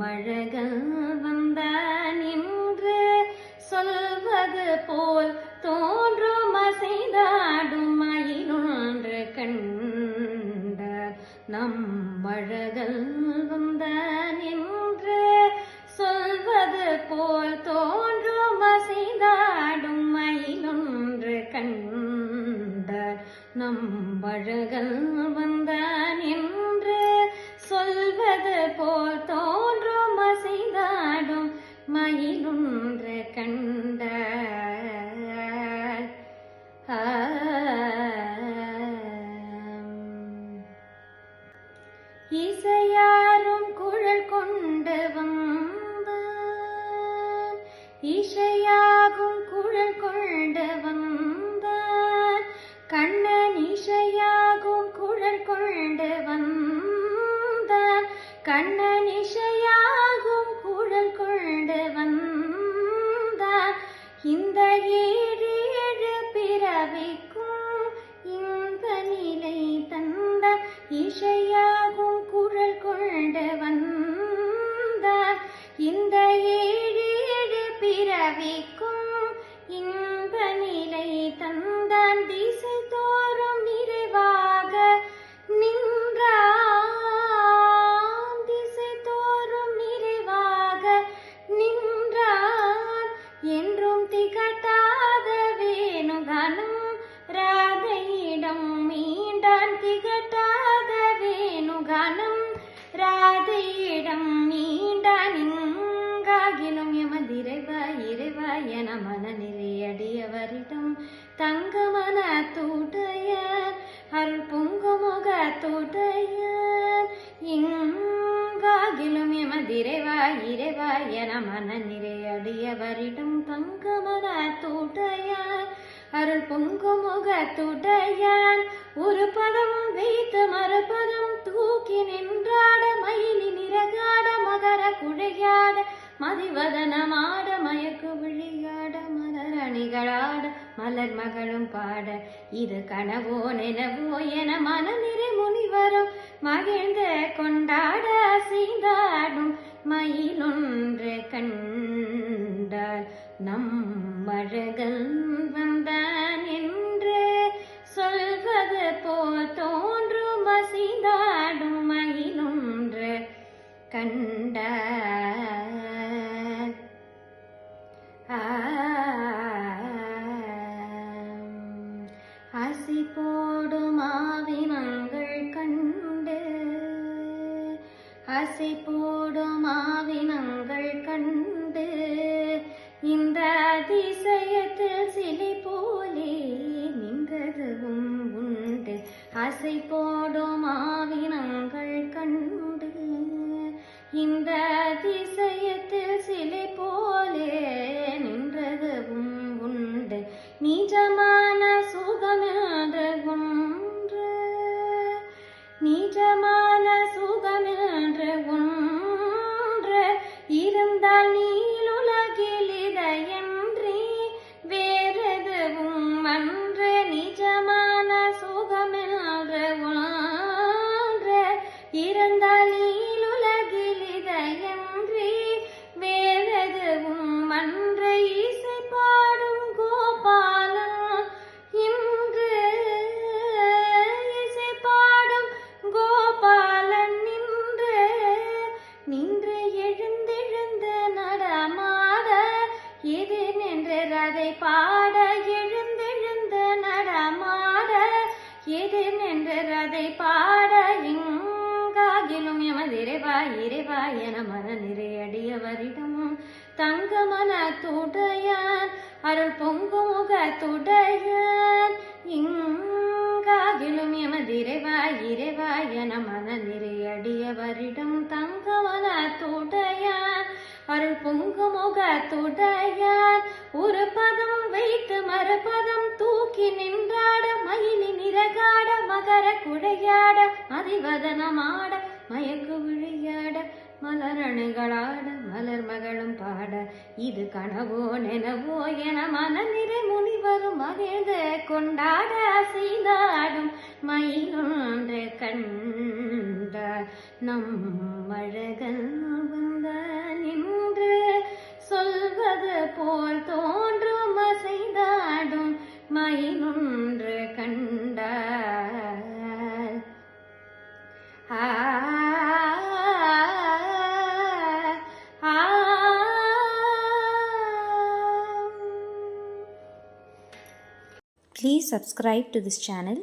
அழகல் வந்தான் என்று சொல்வது போல் தோன்றும் அசைந்தாடும் மயிலொன்று கண்டார். அழகல் வந்தான் என்று சொல்வது போல் தோன்றும் அசைந்தாடும் மயிலொன்று கண்டார். அழகல் வந்தான் என்று சொல்வது போல் தோன்றும் அசைந்தாடும் மயிலொன்று கண்டார். இசையாரும் குழல் கொண்டு வந்தான், இசையாகும் குழல் கொண்டு வந்தான். கண்ணன் இசையாகும் குழல் கொண்டு வந்தான், கண்ணன் இசையாகும் குழல் கொண்டு வந்தான். இந்த ஏழு ஏழு பிறவிக்கும் இந்த நிலை தந்த இசையாகும் குழல் கொண்டு வந்தான். இந்த ஏழு ஏழு பிறவிக்கும் இந்த நிலை தந்தான். திசை தோறும் நிறைவாக நின்றான், திசை தோறும் நிறைவாக நின்றான். என்றும் திகட்டாத வேணுகானம் ராதையிடம் மீண்டான். திகட்டாத வேணுகானம் ராதையிடம் மீண்டான். இங்காகிலும் எமதிரைவா இறைவா என மனநிலை அடியவரிடம் தங்கமன தூடையார் அருள் பொங்குமுக தூடையார். இங்காகிலும் எமதிரைவா இறைவா என மனநிலை அடியவரிடம் தங்கமன தூடையார் அருள் பொங்குமுக தூடையான். ஒரு பதம் வைத்து மறுபதம் தூக்கி நின்றாட மயிலி நிறகாட மகர குழையாட மதிவதனமாட மயக்கு விழியாட மலர் அணிகளாட மலர் மகளும் பாட. இது கனவோ நினவோ என மனநிறை முனிவரும் மகிழ்ந்து கொண்டாட செய்தாடும் மயிலொன்று கண்டார். அழகல் வந்தான் என்று சொல்வது போல் தோன்றும் அசைந்தாடும் மயிலொன்று கண்டார். அசி போடும் ஆவினங்கள் கண்டு, அசி போடும் ஆவினங்கள் கண்டு இந்த அதிசயத்தில் சிலை போலே நின்றதுவும் உண்டு. அசை போடும் ஆவினங்கள் கண்டு இந்த அதிசயத்தில் சிலை போலே நின்றதுவும் உண்டு. நிஜமான சுகமென்று ஒன்று, நிஜமான சுகமென்று ஒன்று இருந்தால் நீலுலகில் இதையன்றி வேறெதுவும் அன்று. நிஜமான சுகமென்று ஒன்று இருந்தால் நீலுலகில் இதையன்றி வேறெதுவும் அன்று. இசை பாடும் கோபாலன் இன்று, இசை பாடும் கோபாலன் நின்று நின்று எழுந்தெழுந்து நடமாட எது நின்று அதை பாட. எழுந்தெழுந்து நடமாட எது நின்று அதை பாட. எங்காகிலும் எமதிரைவா இறைவா என மனநிறை அடியவரிடம் தங்கமன துடையான் அருள் பொங்குமுக துடையான். எங்காகிலும் எமதிரைவா இறைவா என மனநிறை அடியவரிடம் தங்கமன துடையான் அருள் பொங்குமுக துடையான். ஒரு பதம் வைத்து மறுபதம் தூக்கி நின்றாட மயிலி நிறகாட மகர குழையாட மதிவதனமாட மயக்கு விழியாட மலரணுகளாட மலர் மகளும் பாட இது கனவோ நெனவோ என மனநிறை முனிவரும் மகிழ்ந்து கொண்டாட செய்தாடும் மயிலொன்று கண்ட நம் அழகன் வந்த நின்று சொல்வது போல் தோன்றும் செய்தாடும் மயிலொன்று கண்டார். Please subscribe to this channel